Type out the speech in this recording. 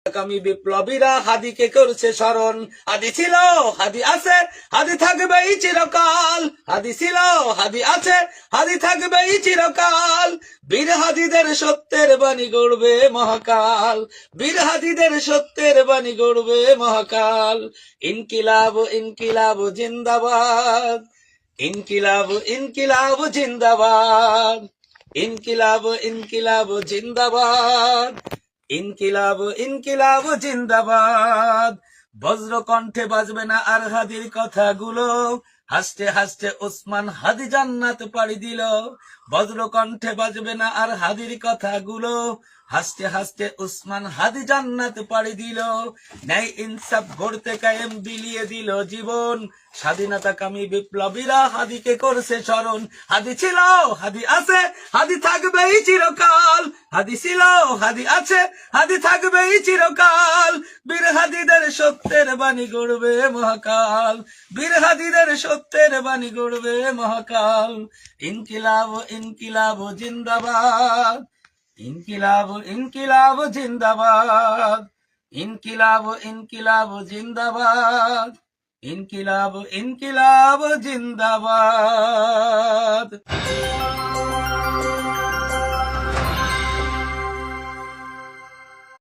আগামী বিপ্লবীরা হাদিকে করছে স্মরণ। হাদি ছিল, হাদি আছে, হাদি থাকবেই চিরকাল। হাদি ছিল, হাদি আছে, হাদি থাকবেই চিরকাল। বীর হাদিদের সত্যের বাণী গড়বে মহাকাল। বীর হাদিদের সত্যের বাণী গড়বে মহাকাল। ইনকিলাব ইনকিলাব জিন্দাবাদ। ইনকিলাব ইনকিলাব জিন্দাবাদ। ইনকিলাব ইনকিলাব জিন্দাবাদ। ইনকিলাব ইনকিলাব জিন্দাবাদ। বজ্র কণ্ঠে বাজবে না আর হাদির কথাগুলো। হাসতে হাসতে ওসমান হাদি জান্নাত পাড়ি দিল। বজ্র কণ্ঠে বাজবে না আর হাদির কথাগুলো। হাসতে হাসতে ওসমান হাদি জান্নাত পাড়ি দিল। ন্যায় ইনসাফ গড়তে কায়েম বিলিয়ে দিল জীবন। স্বাধীনতাকামী বিপ্লবীরা হাদিকে করছে স্মরণ। হাদি ছিল, হাদি আছে, হাদি থাকবেই চিরকাল। হাদি ছিল, হাদি আছে, হাদি থাকবেই চিরকাল। বীর হাদিদের সত্যের বাণী গড়বে মহাকাল। বীর হাদিদের সত্যের বাণী গড়বে মহাকাল। ইনকিলাব ইনকিলাব জিন্দাবাদ। ইনকিলাব ইনকিলাব জিন্দাবাদ। ইনকিলাব ইনকিলাব জিন্দাবাদ। ইনকিলাব ইনকিলাব জিন্দাবাদ।